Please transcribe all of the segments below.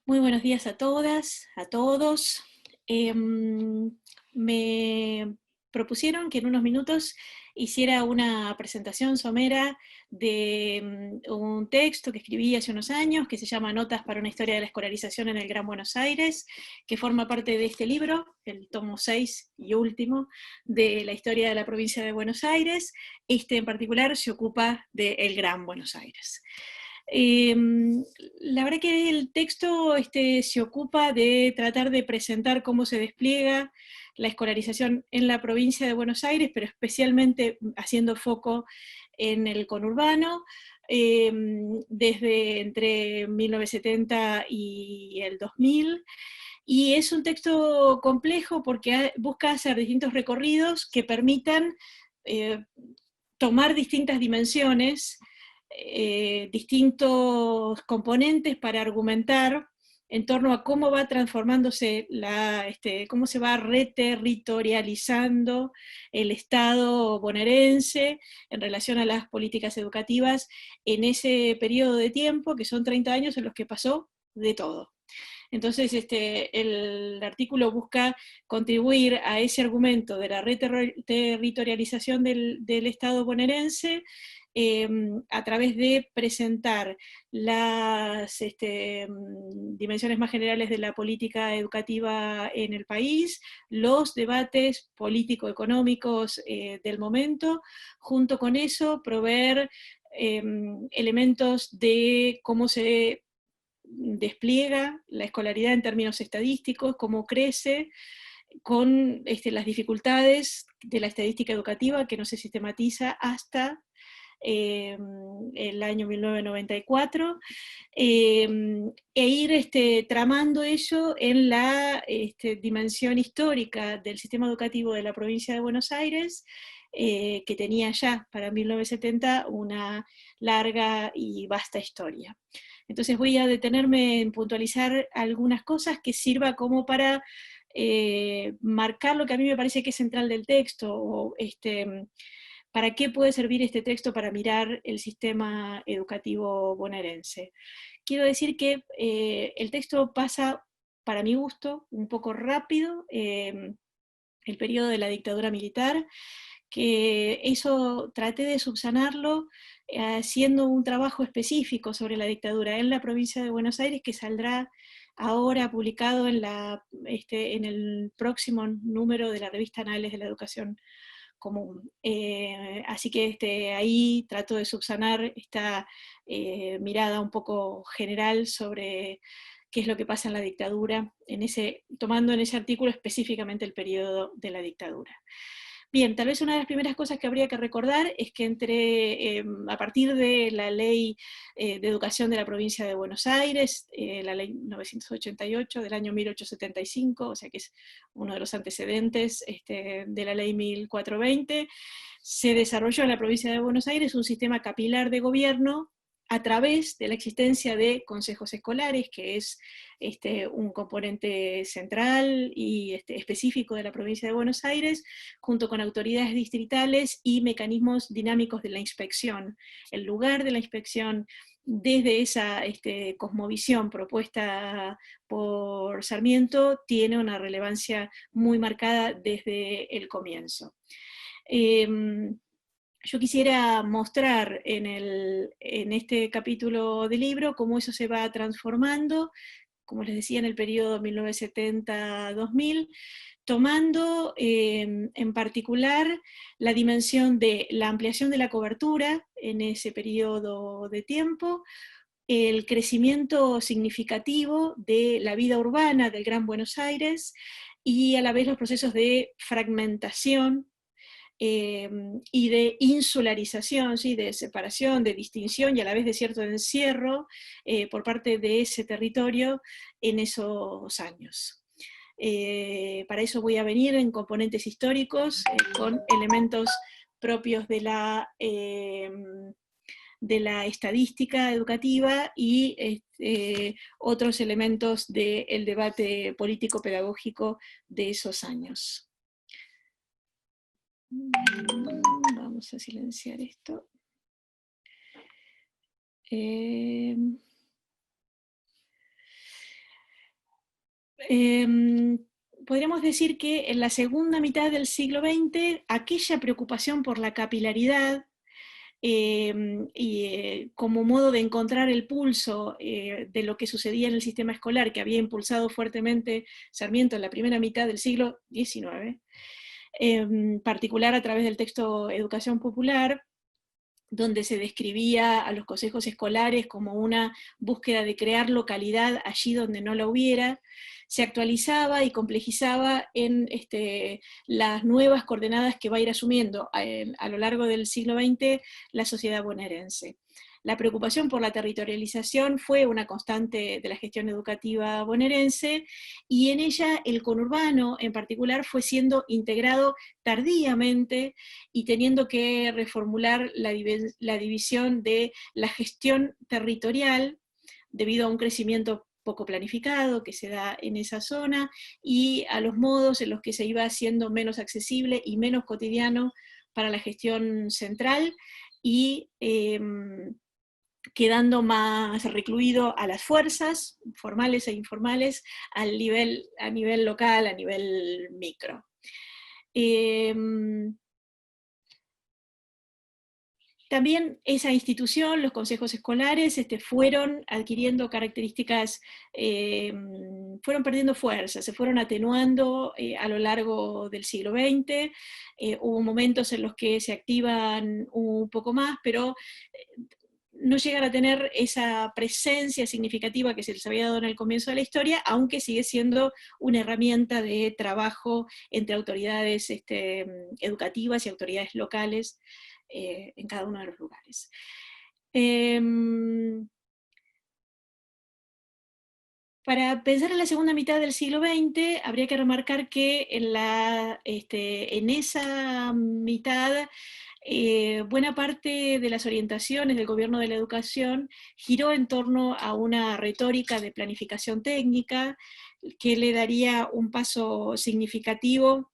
Muy buenos días a todas, a todos. Me propusieron que en unos minutos hiciera una presentación somera de un texto que escribí hace unos años que se llama Notas para una historia de la escolarización en el Gran Buenos Aires, que forma parte de este libro, el tomo 6 y último de la historia de la provincia de Buenos Aires. Este en particular se ocupa del Gran Buenos Aires. La verdad que el texto se ocupa de tratar de presentar cómo se despliega la escolarización en la provincia de Buenos Aires, pero especialmente haciendo foco en el conurbano, desde entre 1970 y el 2000. Y es un texto complejo porque busca hacer distintos recorridos que permitan tomar distintas dimensiones, distintos componentes para argumentar en torno a cómo va transformándose, cómo se va reterritorializando el Estado bonaerense en relación a las políticas educativas en ese periodo de tiempo, que son 30 años en los que pasó de todo. Entonces, el artículo busca contribuir a ese argumento de la reterritorialización del Estado bonaerense a través de presentar las dimensiones más generales de la política educativa en el país, los debates político-económicos del momento, junto con eso proveer elementos de cómo se despliega la escolaridad en términos estadísticos, cómo crece, con las dificultades de la estadística educativa que no se sistematiza hasta el año 1994, e ir tramando eso en la dimensión histórica del sistema educativo de la provincia de Buenos Aires, que tenía ya para 1970 una larga y vasta historia. Entonces voy a detenerme en puntualizar algunas cosas que sirva como para marcar lo que a mí me parece que es central del texto, o para qué puede servir este texto para mirar el sistema educativo bonaerense. Quiero decir que el texto pasa, para mi gusto, un poco rápido el periodo de la dictadura militar, que eso traté de subsanarlo haciendo un trabajo específico sobre la dictadura en la provincia de Buenos Aires, que saldrá ahora publicado en el próximo número de la revista Anales de la Educación Común. Así que ahí trato de subsanar esta mirada un poco general sobre qué es lo que pasa en la dictadura, tomando en ese artículo específicamente el periodo de la dictadura. Bien, tal vez una de las primeras cosas que habría que recordar es que a partir de la Ley de Educación de la Provincia de Buenos Aires, la Ley 988 del año 1875, o sea que es uno de los antecedentes de la Ley 1420, se desarrolló en la Provincia de Buenos Aires un sistema capilar de gobierno a través de la existencia de consejos escolares, que es un componente central y específico de la provincia de Buenos Aires, junto con autoridades distritales y mecanismos dinámicos de la inspección. El lugar de la inspección, desde esa cosmovisión propuesta por Sarmiento, tiene una relevancia muy marcada desde el comienzo. Yo quisiera mostrar en este capítulo del libro cómo eso se va transformando, como les decía, en el periodo 1970-2000, tomando en particular la dimensión de la ampliación de la cobertura en ese periodo de tiempo, el crecimiento significativo de la vida urbana del Gran Buenos Aires y a la vez los procesos de fragmentación y de insularización, ¿sí? De separación, de distinción y a la vez de cierto encierro por parte de ese territorio en esos años. Para eso voy a venir en componentes históricos con elementos propios de la estadística educativa y otros elementos del debate político-pedagógico de esos años. Vamos a silenciar esto. podríamos decir que en la segunda mitad del siglo XX, aquella preocupación por la capilaridad como modo de encontrar el pulso de lo que sucedía en el sistema escolar, que había impulsado fuertemente Sarmiento en la primera mitad del siglo XIX, en particular a través del texto Educación Popular, donde se describía a los consejos escolares como una búsqueda de crear localidad allí donde no la hubiera, se actualizaba y complejizaba en las nuevas coordenadas que va a ir asumiendo a lo largo del siglo XX la sociedad bonaerense. La preocupación por la territorialización fue una constante de la gestión educativa bonaerense, y en ella el conurbano en particular fue siendo integrado tardíamente y teniendo que reformular la división de la gestión territorial debido a un crecimiento poco planificado que se da en esa zona y a los modos en los que se iba haciendo menos accesible y menos cotidiano para la gestión central, y quedando más recluido a las fuerzas, formales e informales, a nivel local, a nivel micro. También esa institución, los consejos escolares, fueron adquiriendo características, fueron perdiendo fuerza, se fueron atenuando a lo largo del siglo XX, hubo momentos en los que se activan un poco más, pero no llegan a tener esa presencia significativa que se les había dado en el comienzo de la historia, aunque sigue siendo una herramienta de trabajo entre autoridades educativas y autoridades locales en cada uno de los lugares. Para pensar en la segunda mitad del siglo XX, habría que remarcar que en esa mitad buena parte de las orientaciones del gobierno de la educación giró en torno a una retórica de planificación técnica que le daría un paso significativo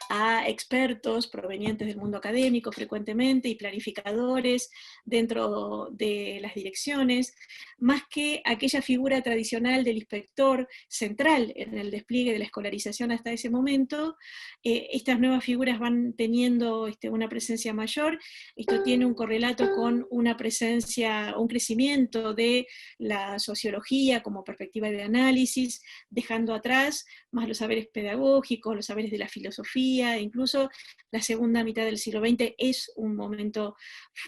a expertos provenientes del mundo académico frecuentemente y planificadores dentro de las direcciones, más que aquella figura tradicional del inspector central en el despliegue de la escolarización hasta ese momento. Estas nuevas figuras van teniendo una presencia mayor. Esto tiene un correlato con una presencia, un crecimiento de la sociología como perspectiva de análisis, dejando atrás más los saberes pedagógicos, los saberes de la filosofía. Incluso la segunda mitad del siglo XX es un momento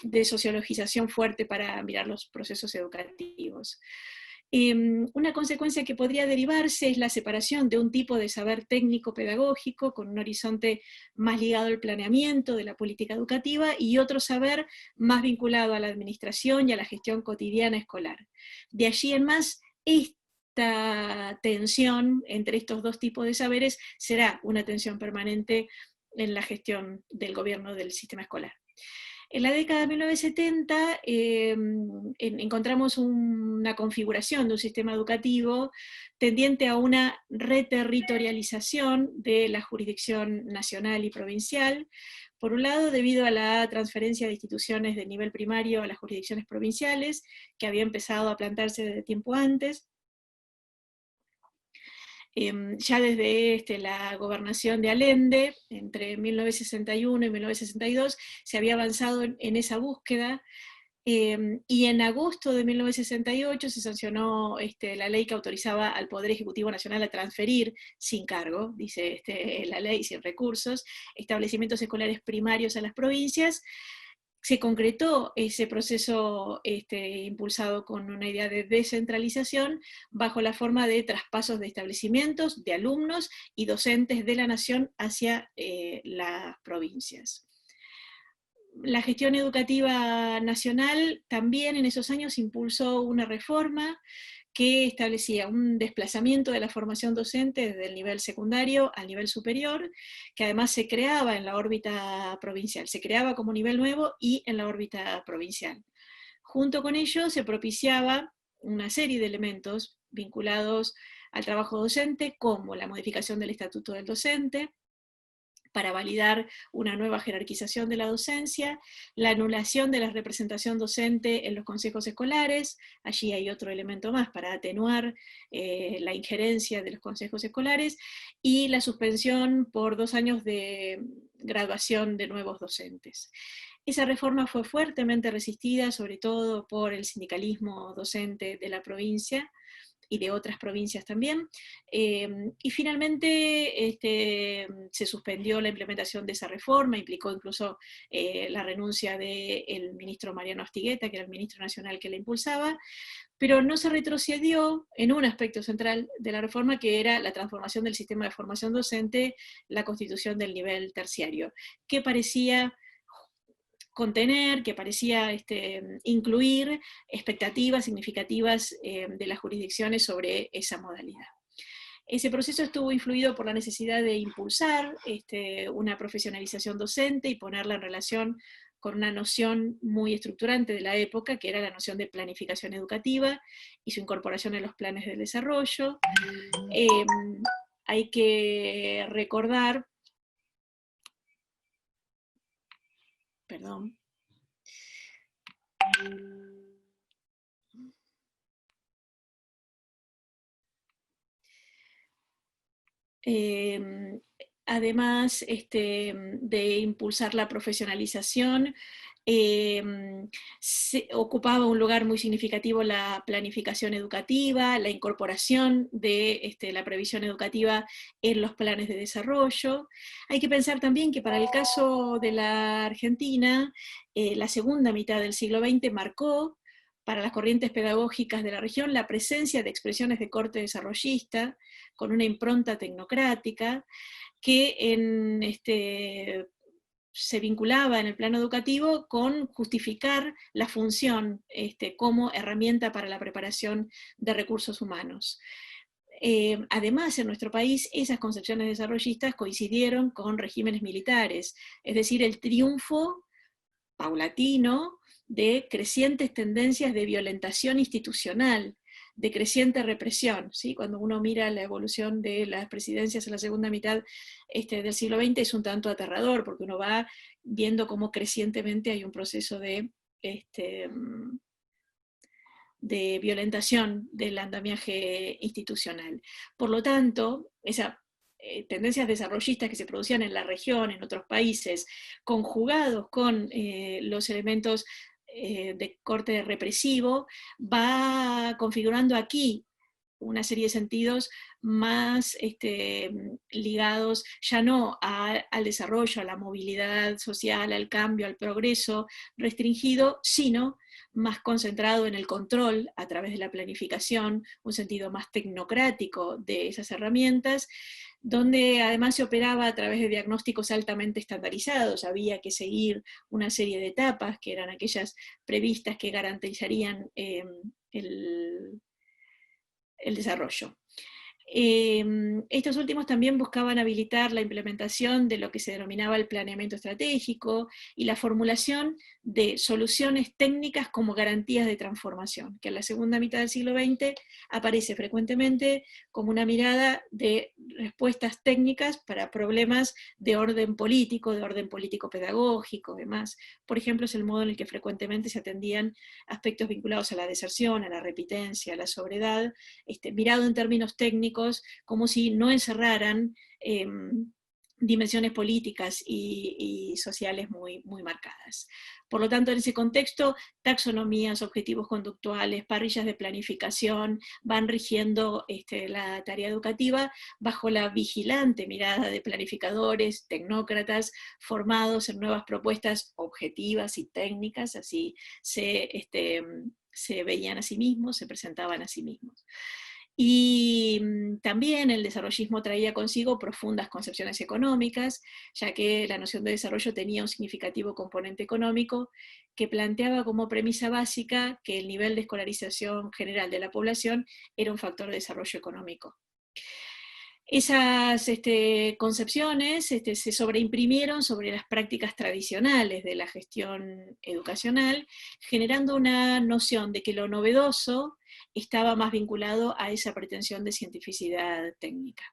de sociologización fuerte para mirar los procesos educativos. Una consecuencia que podría derivarse es la separación de un tipo de saber técnico-pedagógico con un horizonte más ligado al planeamiento de la política educativa y otro saber más vinculado a la administración y a la gestión cotidiana escolar. De allí en más, esta tensión entre estos dos tipos de saberes será una tensión permanente en la gestión del gobierno del sistema escolar. En la década de 1970 encontramos una configuración de un sistema educativo tendiente a una reterritorialización de la jurisdicción nacional y provincial, por un lado debido a la transferencia de instituciones de nivel primario a las jurisdicciones provinciales, que había empezado a plantarse desde tiempo antes. Ya desde la gobernación de Allende, entre 1961 y 1962, se había avanzado en esa búsqueda, y en agosto de 1968 se sancionó la ley que autorizaba al Poder Ejecutivo Nacional a transferir sin cargo, dice la ley, sin recursos, establecimientos escolares primarios a las provincias. Se concretó ese proceso impulsado con una idea de descentralización bajo la forma de traspasos de establecimientos, de alumnos y docentes de la nación hacia las provincias. La gestión educativa nacional también en esos años impulsó una reforma que establecía un desplazamiento de la formación docente desde el nivel secundario al nivel superior, que además se creaba en la órbita provincial, se creaba como nivel nuevo y en la órbita provincial. Junto con ello se propiciaba una serie de elementos vinculados al trabajo docente, como la modificación del estatuto del docente, para validar una nueva jerarquización de la docencia, la anulación de la representación docente en los consejos escolares, allí hay otro elemento más para atenuar la injerencia de los consejos escolares, y la suspensión por 2 años de graduación de nuevos docentes. Esa reforma fue fuertemente resistida, sobre todo por el sindicalismo docente de la provincia, y de otras provincias también, y finalmente se suspendió la implementación de esa reforma, implicó incluso la renuncia del ministro Mariano Astigueta, que era el ministro nacional que la impulsaba, pero no se retrocedió en un aspecto central de la reforma, que era la transformación del sistema de formación docente, la constitución del nivel terciario, que parecía contener, que parecía incluir expectativas significativas de las jurisdicciones sobre esa modalidad. Ese proceso estuvo influido por la necesidad de impulsar una profesionalización docente y ponerla en relación con una noción muy estructurante de la época, que era la noción de planificación educativa y su incorporación en los planes de desarrollo. Hay que recordar, perdón, además de impulsar la profesionalización, ocupaba un lugar muy significativo la planificación educativa, la incorporación de la previsión educativa en los planes de desarrollo. Hay que pensar también que para el caso de la Argentina, la segunda mitad del siglo XX marcó para las corrientes pedagógicas de la región la presencia de expresiones de corte desarrollista, con una impronta tecnocrática, que se vinculaba en el plano educativo con justificar la función como herramienta para la preparación de recursos humanos. Además, en nuestro país, esas concepciones desarrollistas coincidieron con regímenes militares, es decir, el triunfo paulatino de crecientes tendencias de violentación institucional, de creciente represión, ¿sí? Cuando uno mira la evolución de las presidencias en la segunda mitad del siglo XX es un tanto aterrador, porque uno va viendo cómo crecientemente hay un proceso de violentación del andamiaje institucional. Por lo tanto, esas tendencias desarrollistas que se producían en la región, en otros países, conjugados con los elementos de corte represivo, va configurando aquí una serie de sentidos más ligados ya no al desarrollo, a la movilidad social, al cambio, al progreso restringido, sino más concentrado en el control a través de la planificación, un sentido más tecnocrático de esas herramientas, donde además se operaba a través de diagnósticos altamente estandarizados, había que seguir una serie de etapas que eran aquellas previstas que garantizarían el desarrollo. Estos últimos también buscaban habilitar la implementación de lo que se denominaba el planeamiento estratégico y la formulación de soluciones técnicas como garantías de transformación, que en la segunda mitad del siglo XX aparece frecuentemente como una mirada de respuestas técnicas para problemas de orden político pedagógico, demás. Por ejemplo, es el modo en el que frecuentemente se atendían aspectos vinculados a la deserción, a la repitencia, a la sobriedad, mirado en términos técnicos, como si no encerraran dimensiones políticas y sociales muy, muy marcadas. Por lo tanto, en ese contexto, taxonomías, objetivos conductuales, parrillas de planificación van rigiendo la tarea educativa bajo la vigilante mirada de planificadores, tecnócratas, formados en nuevas propuestas objetivas y técnicas, así se veían a sí mismos, se presentaban a sí mismos. Y también el desarrollismo traía consigo profundas concepciones económicas, ya que la noción de desarrollo tenía un significativo componente económico que planteaba como premisa básica que el nivel de escolarización general de la población era un factor de desarrollo económico. Esas concepciones se sobreimprimieron sobre las prácticas tradicionales de la gestión educacional, generando una noción de que lo novedoso estaba más vinculado a esa pretensión de cientificidad técnica.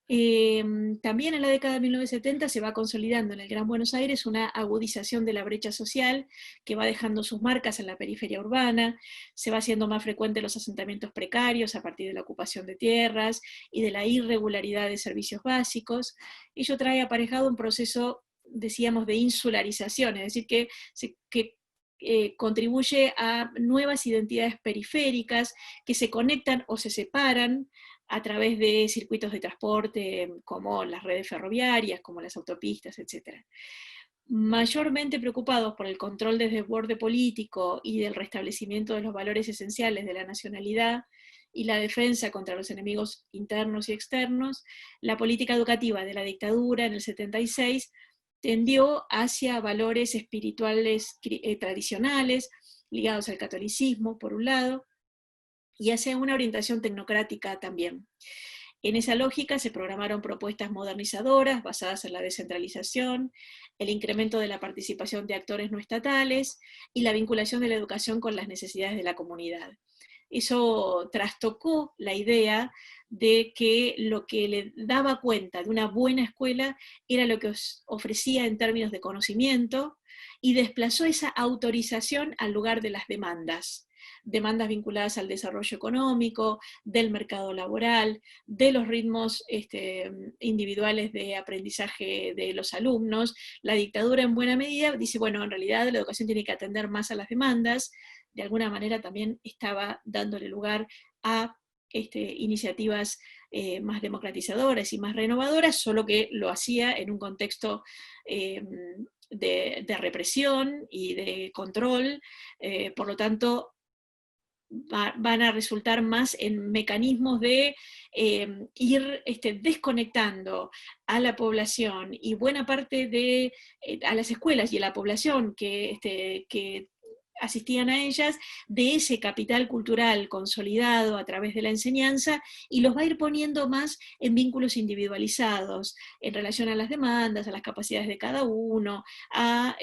También en la década de 1970 se va consolidando en el Gran Buenos Aires una agudización de la brecha social que va dejando sus marcas en la periferia urbana, se va haciendo más frecuentes los asentamientos precarios a partir de la ocupación de tierras y de la irregularidad de servicios básicos. Ello trae aparejado un proceso, decíamos, de insularización, es decir, que contribuye a nuevas identidades periféricas que se conectan o se separan a través de circuitos de transporte como las redes ferroviarias, como las autopistas, etc. Mayormente preocupados por el control desde el borde político y del restablecimiento de los valores esenciales de la nacionalidad y la defensa contra los enemigos internos y externos, la política educativa de la dictadura en el 76 tendió hacia valores espirituales tradicionales, ligados al catolicismo, por un lado, y hacia una orientación tecnocrática también. En esa lógica se programaron propuestas modernizadoras basadas en la descentralización, el incremento de la participación de actores no estatales y la vinculación de la educación con las necesidades de la comunidad. Eso trastocó la idea de que lo que le daba cuenta de una buena escuela era lo que ofrecía en términos de conocimiento y desplazó esa autorización al lugar de las demandas vinculadas al desarrollo económico, del mercado laboral, de los ritmos individuales de aprendizaje de los alumnos. La dictadura en buena medida dice, bueno, en realidad la educación tiene que atender más a las demandas, de alguna manera también estaba dándole lugar a iniciativas más democratizadoras y más renovadoras, solo que lo hacía en un contexto de represión y de control, por lo tanto van a resultar más en mecanismos de ir desconectando a la población y buena parte de a las escuelas y a la población que asistían a ellas, de ese capital cultural consolidado a través de la enseñanza, y los va a ir poniendo más en vínculos individualizados, en relación a las demandas, a las capacidades de cada uno, a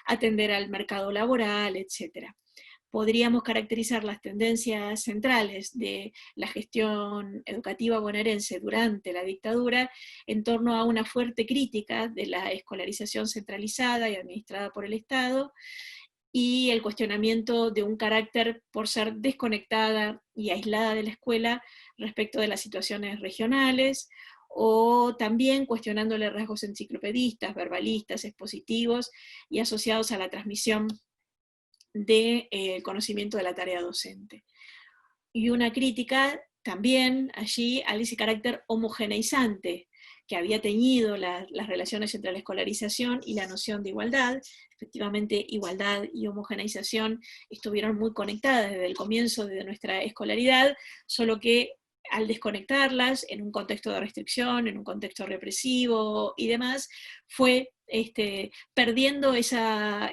atender al mercado laboral, etc. Podríamos caracterizar las tendencias centrales de la gestión educativa bonaerense durante la dictadura en torno a una fuerte crítica de la escolarización centralizada y administrada por el Estado, y el cuestionamiento de un carácter por ser desconectada y aislada de la escuela respecto de las situaciones regionales, o también cuestionándole rasgos enciclopedistas, verbalistas, expositivos y asociados a la transmisión del conocimiento de la tarea docente. Y una crítica también allí a ese carácter homogeneizante que había teñido las relaciones entre la escolarización y la noción de igualdad. Efectivamente, igualdad y homogeneización estuvieron muy conectadas desde el comienzo de nuestra escolaridad, solo que al desconectarlas en un contexto de restricción, en un contexto represivo y demás, fue perdiendo esa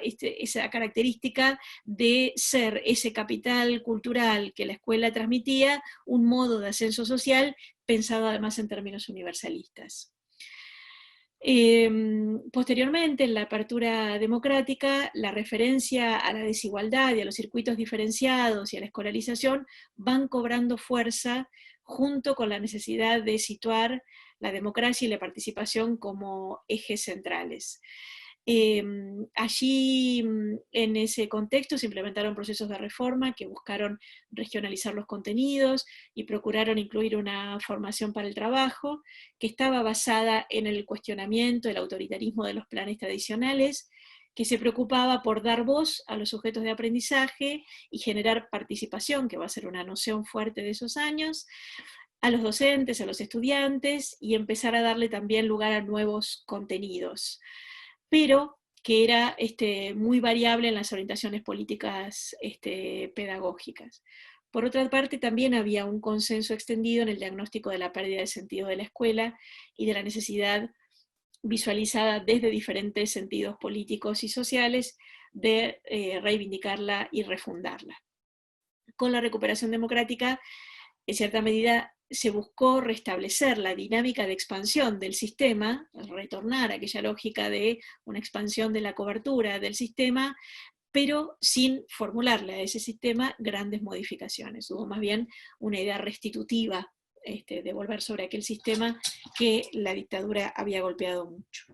característica de ser ese capital cultural que la escuela transmitía, un modo de ascenso social pensado además en términos universalistas. Posteriormente, en la apertura democrática, la referencia a la desigualdad y a los circuitos diferenciados y a la escolarización van cobrando fuerza junto con la necesidad de situar la democracia y la participación como ejes centrales. Allí, en ese contexto, se implementaron procesos de reforma que buscaron regionalizar los contenidos y procuraron incluir una formación para el trabajo que estaba basada en el cuestionamiento, el autoritarismo de los planes tradicionales, que se preocupaba por dar voz a los sujetos de aprendizaje y generar participación, que va a ser una noción fuerte de esos años, a los docentes, a los estudiantes, y empezar a darle también lugar a nuevos contenidos, pero que era muy variable en las orientaciones políticas pedagógicas. Por otra parte, también había un consenso extendido en el diagnóstico de la pérdida de sentido de la escuela y de la necesidad visualizada desde diferentes sentidos políticos y sociales de reivindicarla y refundarla. Con la recuperación democrática, en cierta medida, se buscó restablecer la dinámica de expansión del sistema, retornar a aquella lógica de una expansión de la cobertura del sistema, pero sin formularle a ese sistema grandes modificaciones. Hubo más bien una idea restitutiva devolver sobre aquel sistema que la dictadura había golpeado mucho.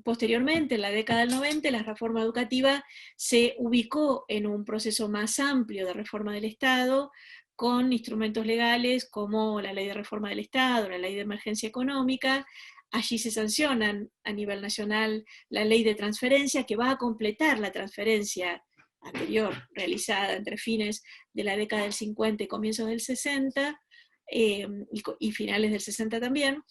Posteriormente, en la década del 90, la reforma educativa se ubicó en un proceso más amplio de reforma del Estado, con instrumentos legales como la Ley de Reforma del Estado, la Ley de Emergencia Económica. Allí se sancionan a nivel nacional la Ley de Transferencia, que va a completar la transferencia anterior realizada entre fines de la década del 50 y comienzos del 60, y finales del 60 también,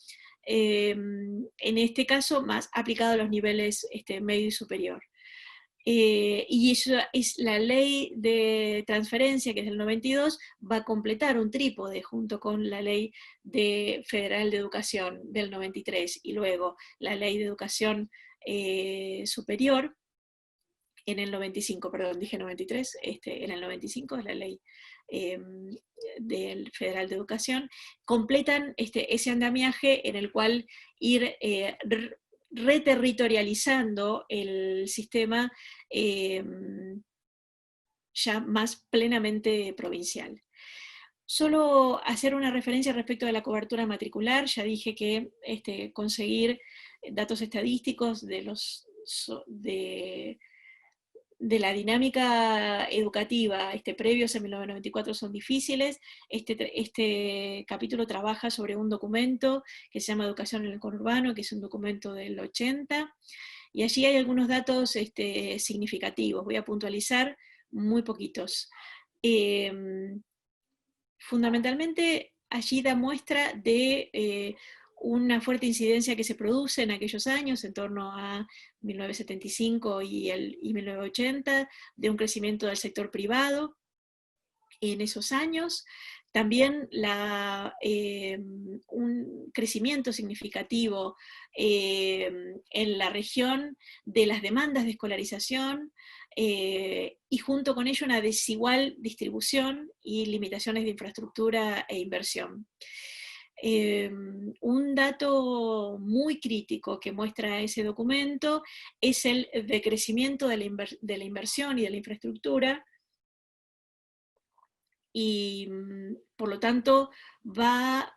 en este caso más aplicado a los niveles medio y superior. Y eso es la ley de transferencia, que es del 92, va a completar un trípode junto con la ley federal de educación del 93, y luego la ley de educación superior en el 95, perdón, dije 93, en el 95 es la ley del Federal de Educación. Completan ese andamiaje en el cual ir reterritorializando el sistema ya más plenamente provincial. Solo hacer una referencia respecto de la cobertura matricular. Ya dije que conseguir datos estadísticos de la dinámica educativa previos a 1994 son difíciles. Este capítulo trabaja sobre un documento que se llama Educación en el Conurbano, que es un documento del 80, y allí hay algunos datos significativos. Voy a puntualizar muy poquitos. Fundamentalmente allí da muestra de una fuerte incidencia que se produce en aquellos años, en torno a 1975 y 1980, de un crecimiento del sector privado en esos años. También un crecimiento significativo en la región de las demandas de escolarización, y junto con ello una desigual distribución y limitaciones de infraestructura e inversión. Un dato muy crítico que muestra ese documento es el decrecimiento de la inversión y de la infraestructura, y por lo tanto va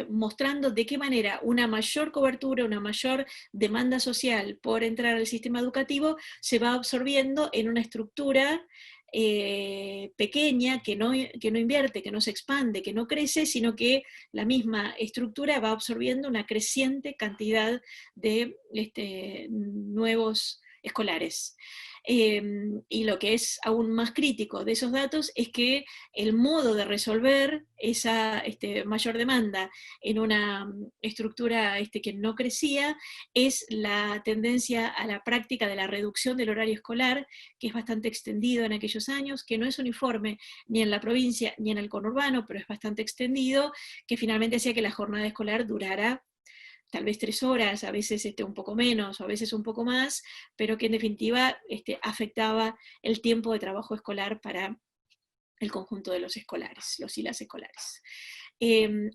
mostrando de qué manera una mayor cobertura, una mayor demanda social por entrar al sistema educativo se va absorbiendo en una estructura pequeña, que no invierte, que no se expande, que no crece, sino que la misma estructura va absorbiendo una creciente cantidad de nuevos escolares. Y lo que es aún más crítico de esos datos es que el modo de resolver esa mayor demanda en una estructura que no crecía es la tendencia a la práctica de la reducción del horario escolar, que es bastante extendido en aquellos años, que no es uniforme ni en la provincia ni en el conurbano, pero es bastante extendido, que finalmente hacía que la jornada escolar durara tal vez 3 horas, a veces un poco menos, o a veces un poco más, pero que en definitiva afectaba el tiempo de trabajo escolar para el conjunto de los escolares, los y las escolares.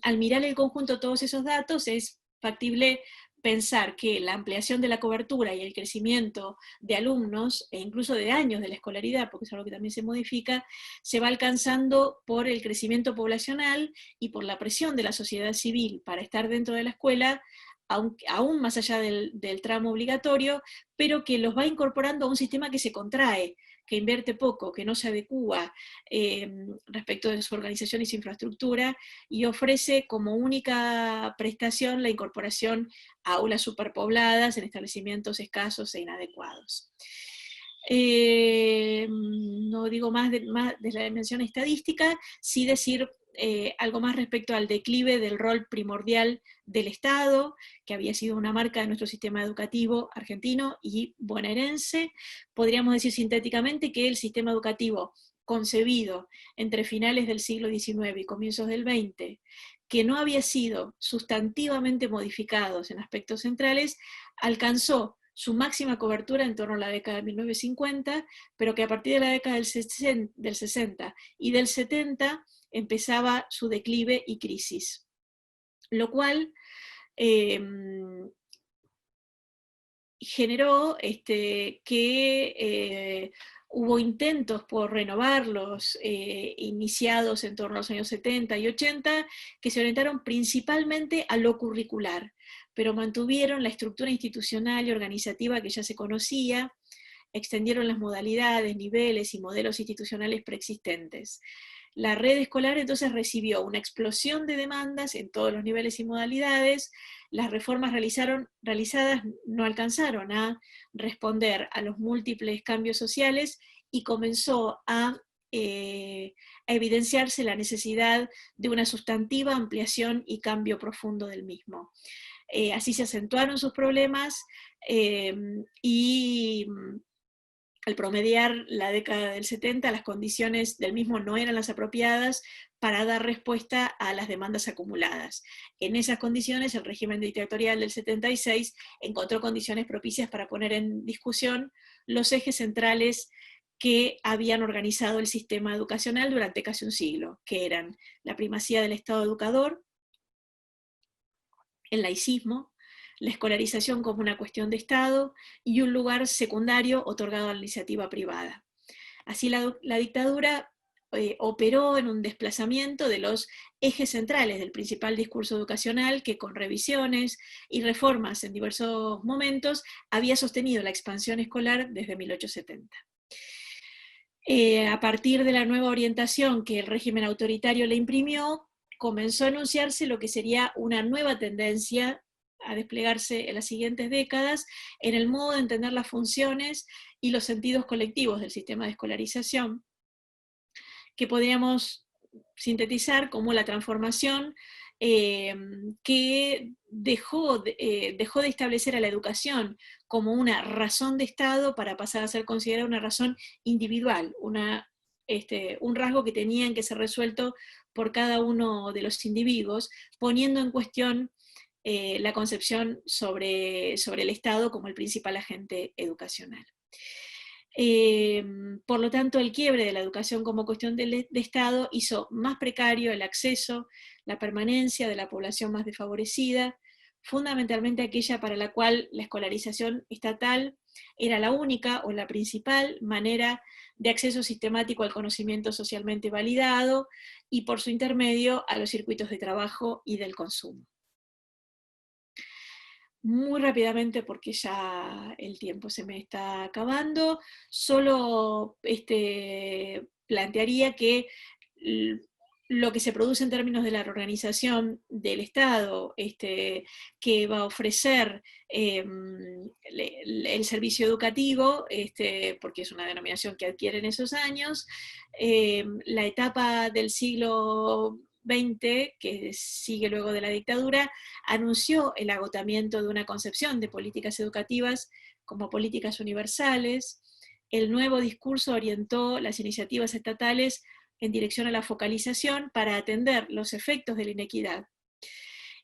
Al mirar el conjunto de todos esos datos, es factible pensar que la ampliación de la cobertura y el crecimiento de alumnos, e incluso de años de la escolaridad, porque es algo que también se modifica, se va alcanzando por el crecimiento poblacional y por la presión de la sociedad civil para estar dentro de la escuela, aún más allá del tramo obligatorio, pero que los va incorporando a un sistema que se contrae, que invierte poco, que no se adecúa respecto de su organización y su infraestructura, y ofrece como única prestación la incorporación a aulas superpobladas en establecimientos escasos e inadecuados. No digo más de la dimensión estadística, sí decir algo más respecto al declive del rol primordial del Estado, que había sido una marca de nuestro sistema educativo argentino y bonaerense. Podríamos decir sintéticamente que el sistema educativo concebido entre finales del siglo XIX y comienzos del XX, que no había sido sustantivamente modificado en aspectos centrales, alcanzó su máxima cobertura en torno a la década de 1950, pero que a partir de la década del 60 y del 70 empezaba su declive y crisis, lo cual generó que Hubo intentos por renovarlos, iniciados en torno a los años 70 y 80, que se orientaron principalmente a lo curricular, pero mantuvieron la estructura institucional y organizativa que ya se conocía, extendieron las modalidades, niveles y modelos institucionales preexistentes. La red escolar entonces recibió una explosión de demandas en todos los niveles y modalidades. Las reformas realizadas no alcanzaron a responder a los múltiples cambios sociales y comenzó a evidenciarse la necesidad de una sustantiva ampliación y cambio profundo del mismo. Así se acentuaron sus problemas y al promediar la década del 70, las condiciones del mismo no eran las apropiadas para dar respuesta a las demandas acumuladas. En esas condiciones, el régimen dictatorial del 76 encontró condiciones propicias para poner en discusión los ejes centrales que habían organizado el sistema educacional durante casi un siglo, que eran la primacía del Estado educador, el laicismo, la escolarización como una cuestión de Estado y un lugar secundario otorgado a la iniciativa privada. Así la dictadura operó en un desplazamiento de los ejes centrales del principal discurso educacional que con revisiones y reformas en diversos momentos había sostenido la expansión escolar desde 1870. A partir de la nueva orientación que el régimen autoritario le imprimió, comenzó a anunciarse lo que sería una nueva tendencia a desplegarse en las siguientes décadas en el modo de entender las funciones y los sentidos colectivos del sistema de escolarización, que podríamos sintetizar como la transformación que dejó de establecer a la educación como una razón de Estado para pasar a ser considerada una razón individual, un rasgo que tenían que ser resuelto por cada uno de los individuos, poniendo en cuestión la concepción sobre el Estado como el principal agente educacional. Por lo tanto, el quiebre de la educación como cuestión de Estado hizo más precario el acceso, la permanencia de la población más desfavorecida, fundamentalmente aquella para la cual la escolarización estatal era la única o la principal manera de acceso sistemático al conocimiento socialmente validado y por su intermedio a los circuitos de trabajo y del consumo. Muy rápidamente, porque ya el tiempo se me está acabando, solo plantearía que lo que se produce en términos de la reorganización del Estado, que va a ofrecer el servicio educativo, porque es una denominación que adquiere en esos años, la etapa del siglo XX, que sigue luego de la dictadura, anunció el agotamiento de una concepción de políticas educativas como políticas universales. El nuevo discurso orientó las iniciativas estatales en dirección a la focalización para atender los efectos de la inequidad.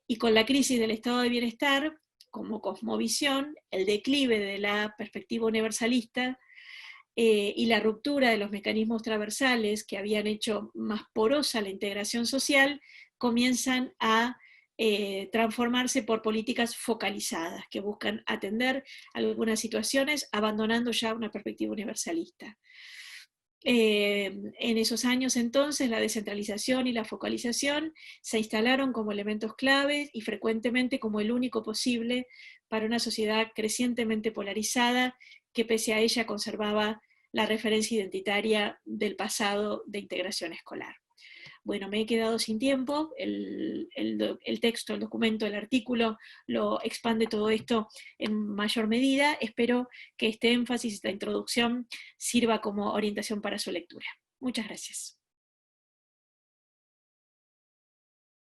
Y con la crisis del estado de bienestar, como cosmovisión, el declive de la perspectiva universalista y la ruptura de los mecanismos transversales que habían hecho más porosa la integración social, comienzan a transformarse por políticas focalizadas que buscan atender algunas situaciones abandonando ya una perspectiva universalista. En esos años entonces la descentralización y la focalización se instalaron como elementos claves y frecuentemente como el único posible para una sociedad crecientemente polarizada que pese a ella conservaba la referencia identitaria del pasado de integración escolar. Bueno, me he quedado sin tiempo, el texto, el documento, el artículo lo expande todo esto en mayor medida. Espero que este énfasis, esta introducción, sirva como orientación para su lectura. Muchas gracias.